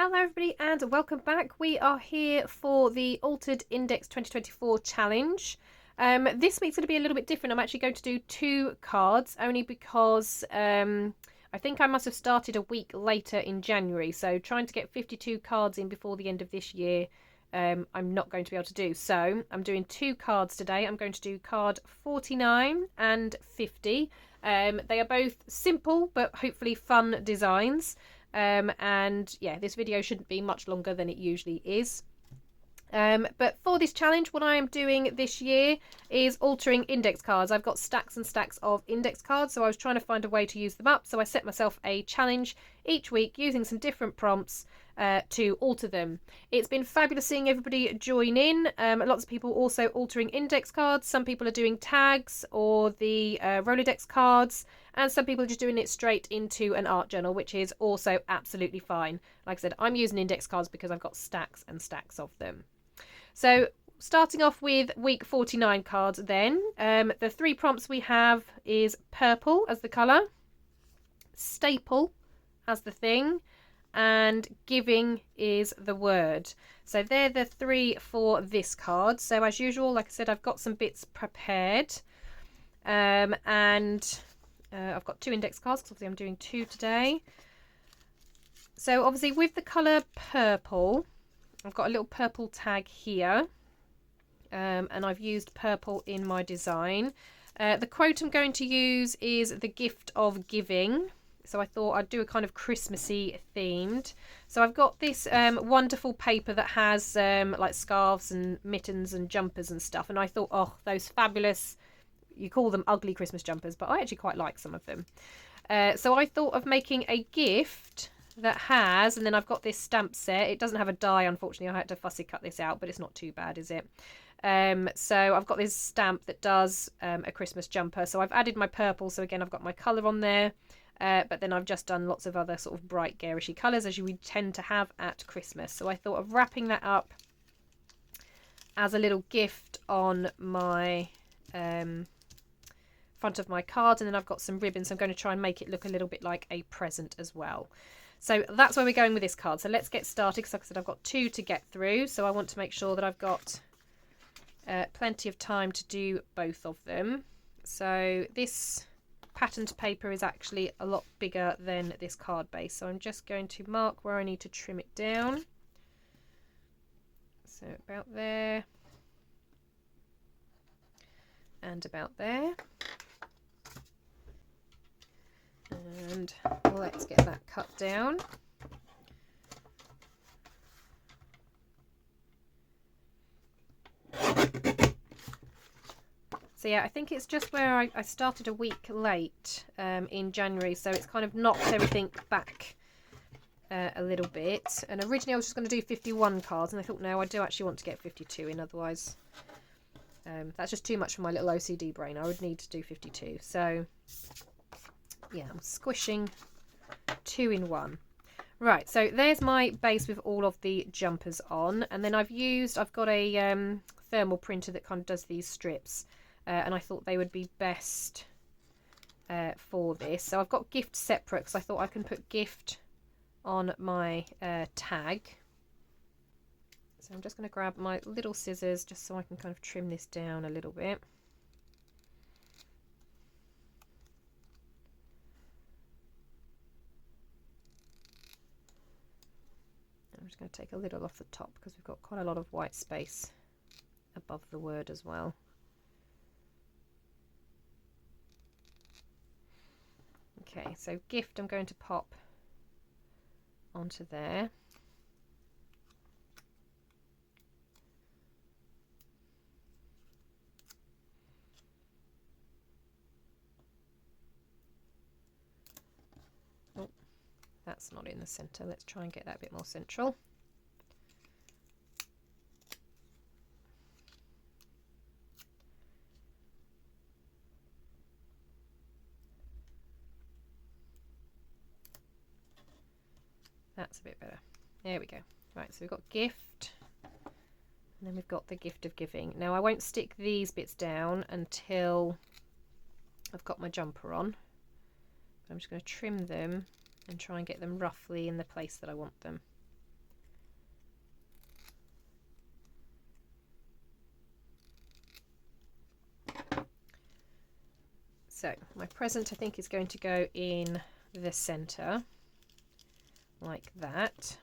Hello everybody and welcome back. We are here for the Altered Index 2024 challenge. This week's going to be a little bit different. I'm actually going to do 2 cards only because I think I must have started a week later in January. So trying to get 52 cards in before the end of this year, I'm not going to be able to do. So I'm doing 2 cards today. I'm going to do card 49 and 50. They are both simple but hopefully fun designs. And yeah, this video shouldn't be much longer than it usually is. But for this challenge, what I am doing this year is altering index cards. I've got stacks and stacks of index cards, so I was trying to find a way to use them up. So I set myself a challenge each week using some different prompts to alter them. It's been fabulous seeing everybody join in. Lots of people also altering index cards. Some people are doing tags or the Rolodex cards, and some people are just doing it straight into an art journal, which is also absolutely fine. Like I said, I'm using index cards because I've got stacks and stacks of them. So starting off with week 49 cards then, the 3 prompts we have is purple as the colour, staple as the thing, and giving is the word. So they're the 3 for this card. So as usual, like I said, I've got some bits prepared, and I've got 2 index cards because obviously I'm doing 2 today. So obviously with the colour purple, I've got a little purple tag here, and I've used purple in my design. The quote I'm going to use is the gift of giving. So I thought I'd do a kind of Christmassy themed. So I've got this wonderful paper that has like scarves and mittens and jumpers and stuff. And I thought, oh, those fabulous, you call them ugly Christmas jumpers, but I actually quite like some of them. So I thought of making a gift that has, and then I've got this stamp set. It doesn't have a die, unfortunately. I had to fussy cut this out, but it's not too bad, is it? So I've got this stamp that does a Christmas jumper. So I've added my purple. So again, I've got my colour on there. But then I've just done lots of other sort of bright garishy colours as you would tend to have at Christmas. So I thought of wrapping that up as a little gift on my front of my card. And then I've got some ribbons. So I'm going to try and make it look a little bit like a present as well. So that's where we're going with this card. So let's get started, because like I said, I've got 2 to get through. So I want to make sure that I've got plenty of time to do both of them. So this patterned paper is actually a lot bigger than this card base. So I'm just going to mark where I need to trim it down. So about there. And about there. And let's get that cut down. So yeah, I think it's just where I started a week late in January, so it's kind of knocked everything back a little bit. And originally I was just going to do 51 cards, and I thought, no, I do actually want to get 52 in, otherwise that's just too much for my little OCD brain. I would need to do 52. So yeah, I'm squishing 2 in 1. Right, so there's my base with all of the jumpers on, and then I've got a thermal printer that kind of does these strips, and I thought they would be best for this. So I've got gift separate because I thought I can put gift on my tag. So I'm just going to grab my little scissors just so I can kind of trim this down a little bit. I'm just going to take a little off the top because we've got quite a lot of white space above the word as well. Okay, so gift I'm going to pop onto there. Oh, that's not in the centre. Let's try and get that a bit more central. That's a bit better. There we go. Right, so we've got gift, and then we've got the gift of giving. Now I won't stick these bits down until I've got my jumper on. I'm just going to trim them and try and get them roughly in the place that I want them. So my present I think is going to go in the center like that.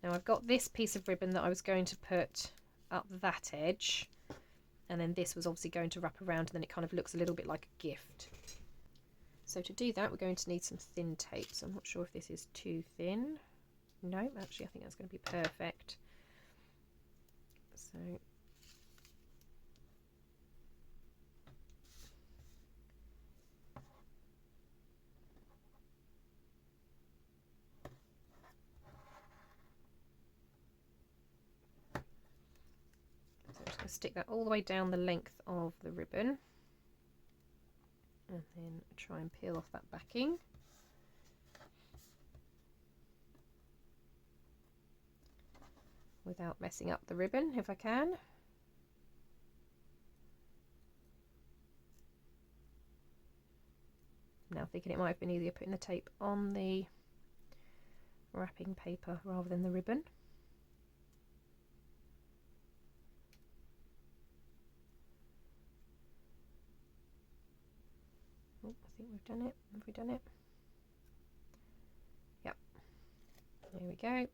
Now I've got this piece of ribbon that I was going to put up that edge, and then this was obviously going to wrap around, and then it kind of looks a little bit like a gift. So to do that we're going to need some thin tape. So I'm not sure if this is too thin. No, actually I think that's going to be perfect. So I'm just going to stick that all the way down the length of the ribbon, and then try and peel off that backing. Without messing up the ribbon if I can. Now thinking it might have been easier putting the tape on the wrapping paper rather than the ribbon. Oh, I think we've done it. Have we done it? Yep. There we go.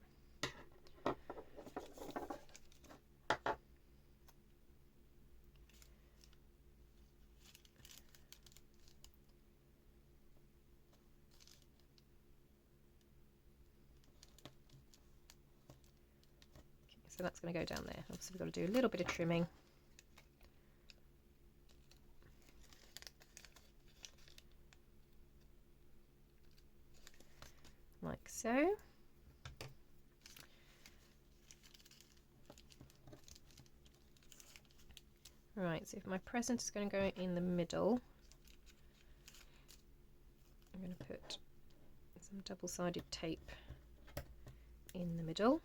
So that's going to go down there. Obviously we've got to do a little bit of trimming. Like so. Right, so if my present is going to go in the middle, I'm going to put some double-sided tape in the middle.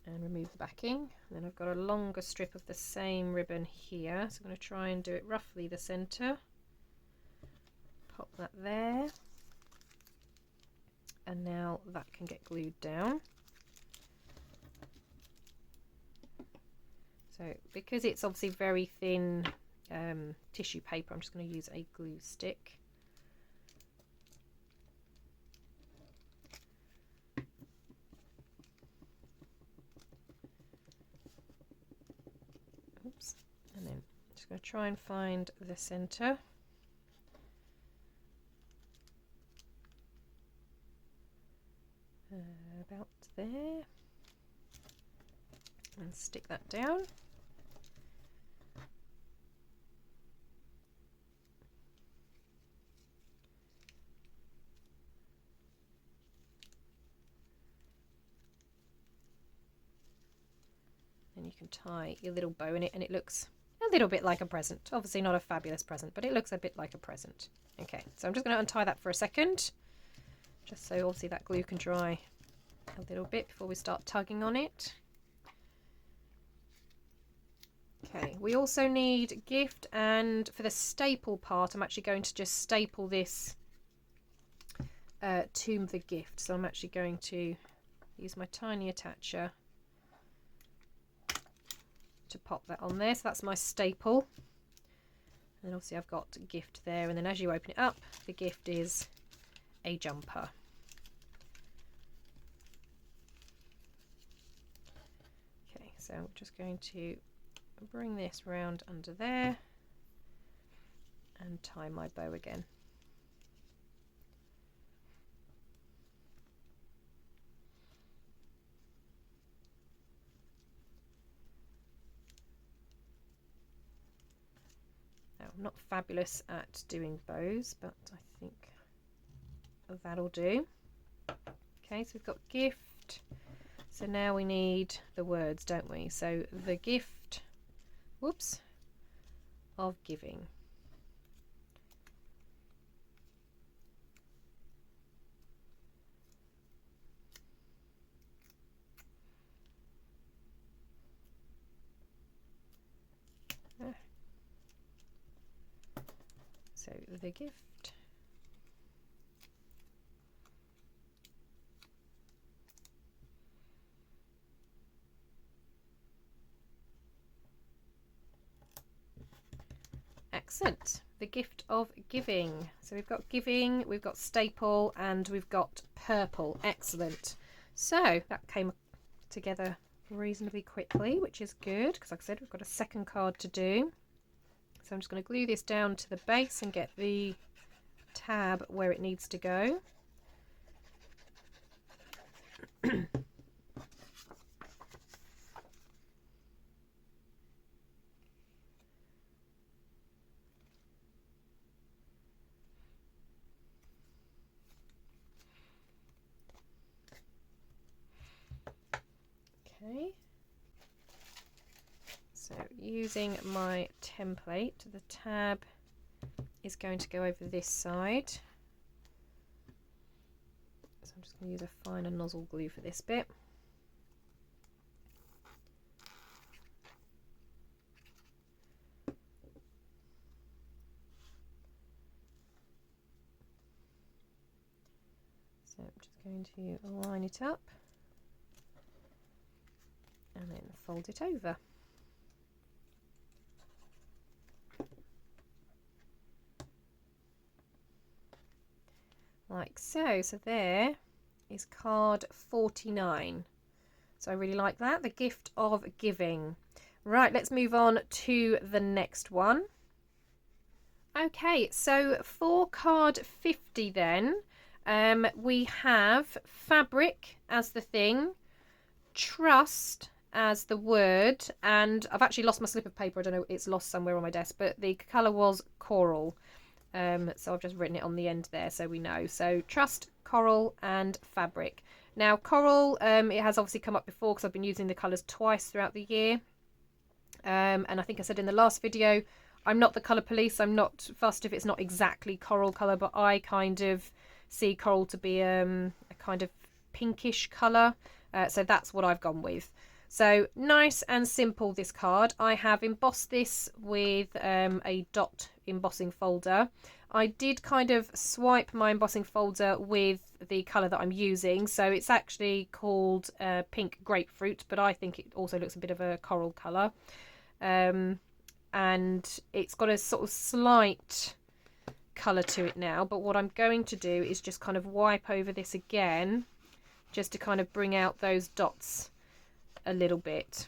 And remove the backing. And then I've got a longer strip of the same ribbon here, so I'm going to try and do it roughly the center. Pop that there, and now that can get glued down. So because it's obviously very thin tissue paper, I'm just going to use a glue stick. Oops. And then I'm just going to try and find the center. About there. And stick that down. And you can tie your little bow in it, and it looks a little bit like a present. Obviously not a fabulous present, but it looks a bit like a present. Okay, so I'm just going to untie that for a second, just so obviously that glue can dry a little bit before we start tugging on it. Okay, we also need gift, and for the staple part I'm actually going to just staple this to the gift. So I'm actually going to use my tiny attacher to pop that on there. So that's my staple. And obviously I've got gift there, and then as you open it up, the gift is a jumper. Okay, so I'm just going to bring this round under there and tie my bow again. Now, I'm not fabulous at doing bows, but I think that'll do. Okay, so we've got gift. So now we need the words, don't we? So the gift, whoops, of giving. So the gift Excellent. The gift of giving. So we've got giving, we've got staple, and we've got purple. Excellent. So that came together reasonably quickly, which is good because, like I said, we've got a second card to do. So I'm just going to glue this down to the base and get the tab where it needs to go. Okay, so using my template, the tab is going to go over this side. So I'm just going to use a finer nozzle glue for this bit. So I'm just going to line it up and then fold it over. Like so. So there is card 49. So I really like that. The gift of giving. Right, let's move on to the next one. Okay, so for card 50 then, we have fabric as the thing, trust as the word, and I've actually lost my slip of paper. I don't know, it's lost somewhere on my desk, but the colour was coral. So I've just written it on the end there so we know. So trust, coral and fabric. Now coral, it has obviously come up before because I've been using the colours twice throughout the year. And I think I said in the last video, I'm not the colour police. I'm not fussed if it's not exactly coral colour, but I kind of see coral to be a kind of pinkish colour. So that's what I've gone with. So nice and simple, this card. I have embossed this with a dot embossing folder. I did kind of swipe my embossing folder with the colour that I'm using. So it's actually called pink grapefruit, but I think it also looks a bit of a coral colour. And it's got a sort of slight colour to it now. But what I'm going to do is just kind of wipe over this again, just to kind of bring out those dots a little bit.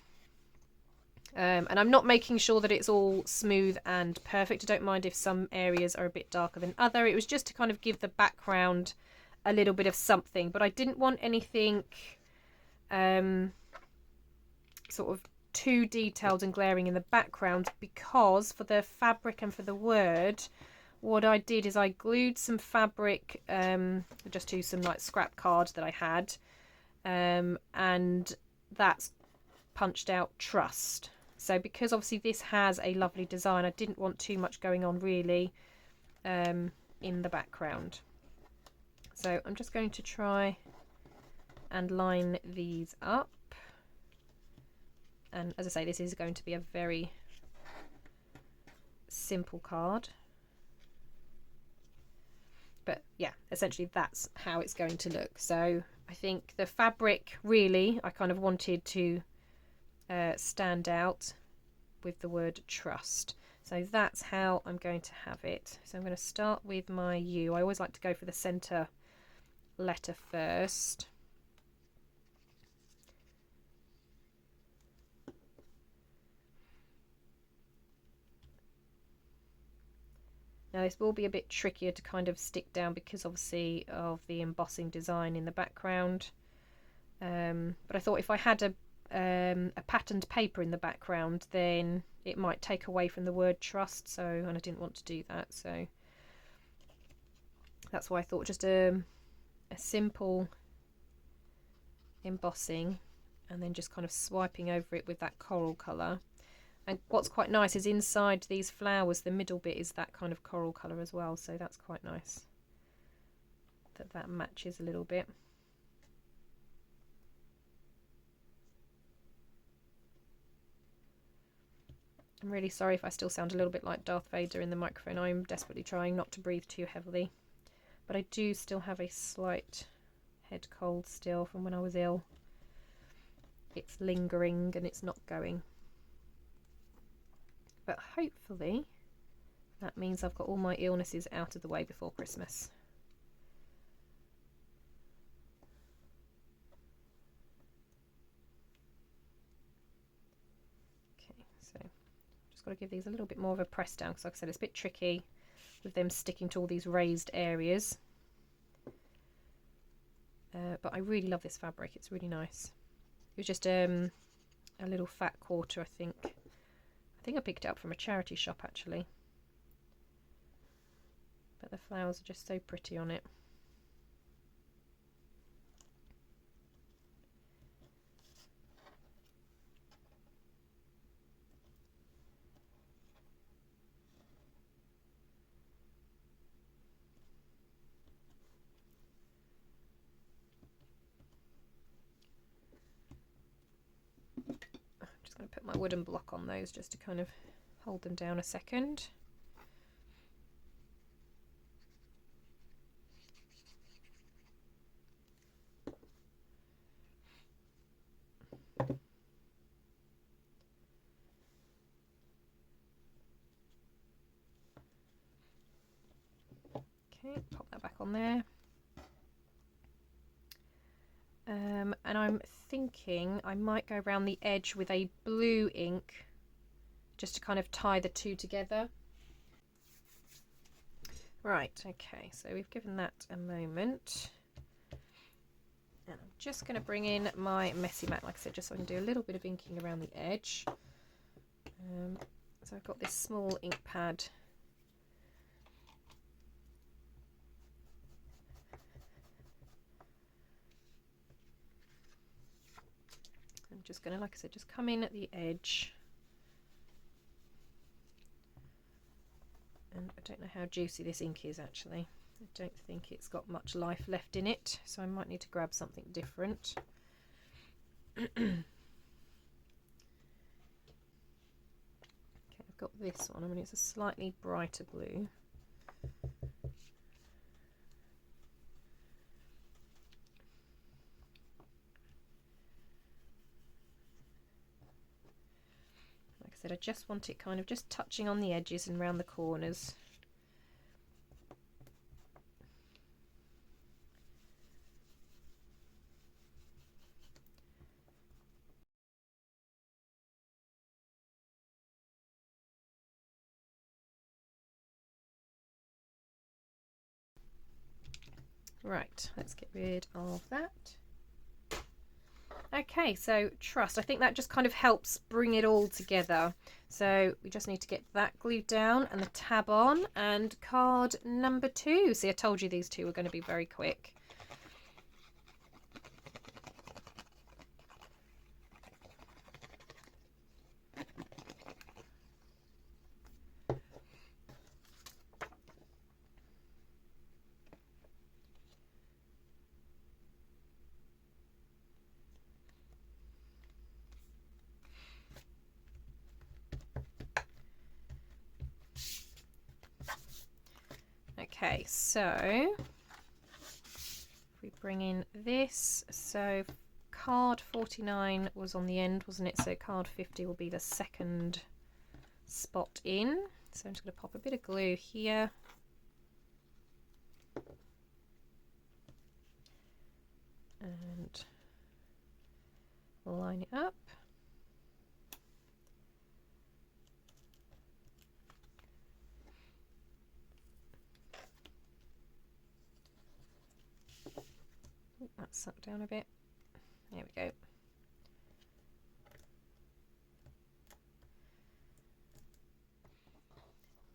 And I'm not making sure that it's all smooth and perfect. I don't mind if some areas are a bit darker than other. It was just to kind of give the background a little bit of something, but I didn't want anything sort of too detailed and glaring in the background, because for the fabric and for the word, what I did is I glued some fabric just to some like scrap card that I had, and that's punched out trust. So because obviously this has a lovely design, I didn't want too much going on really in the background. So I'm just going to try and line these up. And as I say, this is going to be a very simple card. But yeah, essentially that's how it's going to look. So I think the fabric really, I kind of wanted to stand out with the word trust. So that's how I'm going to have it. So I'm going to start with my U. I always like to go for the center letter first. Now this will be a bit trickier to kind of stick down because obviously of the embossing design in the background. But I thought if I had a patterned paper in the background, then it might take away from the word trust. So, and I didn't want to do that. So that's why I thought just a simple embossing and then just kind of swiping over it with that coral colour. And what's quite nice is inside these flowers, the middle bit is that kind of coral colour as well. So that's quite nice that that matches a little bit. I'm really sorry if I still sound a little bit like Darth Vader in the microphone. I'm desperately trying not to breathe too heavily. But I do still have a slight head cold still from when I was ill. It's lingering and it's not going. But hopefully That means I've got all my illnesses out of the way before Christmas. Okay, so just got to give these a little bit more of a press down, because like I said, it's a bit tricky with them sticking to all these raised areas. But I really love this fabric, it's really nice. It was just a little fat quarter, I think. I think I picked it up from a charity shop actually. But the flowers are just so pretty on it. I'm just going to put my wooden block on those just to kind of hold them down a second. Okay, pop that back on there. And I'm thinking I might go around the edge with a blue ink just to kind of tie the two together. Right, okay, so we've given that a moment. And I'm just going to bring in my messy mat, like I said, just so I can do a little bit of inking around the edge. So I've got this small ink pad. I'm just going to, like I said, just come in at the edge. And I don't know how juicy this ink is actually. I don't think it's got much life left in it, so I might need to grab something different. Okay, I've got this one. I mean, it's a slightly brighter blue. Like I said, I just want it kind of just touching on the edges and around the corners. Right, let's get rid of that. Okay, so trust. I think that just kind of helps bring it all together. So we just need to get that glued down and the tab on, and card number 2. See, I told you these two were going to be very quick. Okay, so if we bring in this, so card 49 was on the end, wasn't it? So card 50 will be the second spot in. So I'm just going to pop a bit of glue here. And line it up. That's sucked down a bit. There we go.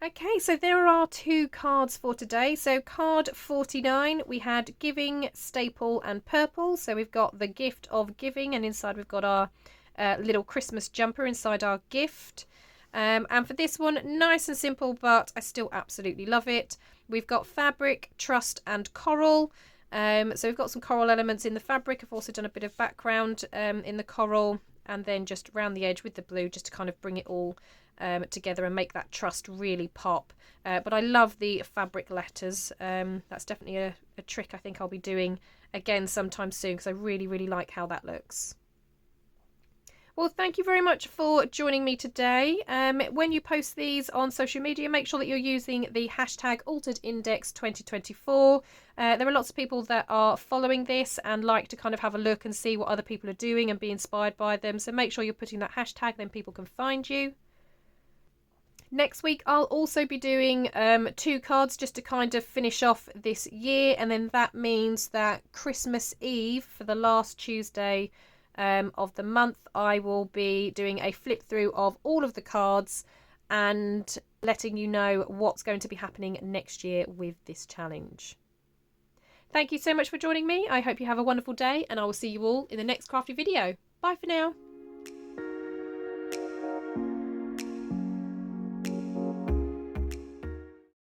Okay, so there are 2 cards for today. So card 49, we had giving, staple and purple. So we've got the gift of giving, and inside we've got our little Christmas jumper inside our gift. And for this one, nice and simple, but I still absolutely love it. We've got fabric, trust and coral. So we've got some coral elements in the fabric. I've also done a bit of background in the coral, and then just around the edge with the blue, just to kind of bring it all together and make that trust really pop. But I love the fabric letters. That's definitely a trick I think I'll be doing again sometime soon, because I really like how that looks. Well, thank you very much for joining me today. When you post these on social media, make sure that you're using the hashtag AlteredIndex2024. There are lots of people that are following this and like to kind of have a look and see what other people are doing and be inspired by them. So make sure you're putting that hashtag, then people can find you. Next week, I'll also be doing 2 cards just to kind of finish off this year. And then that means that Christmas Eve, for the last Tuesday of the month, I will be doing a flip through of all of the cards and letting you know what's going to be happening next year with this challenge. Thank you so much for joining me. I hope you have a wonderful day, and I will see you all in the next crafty video. Bye for now.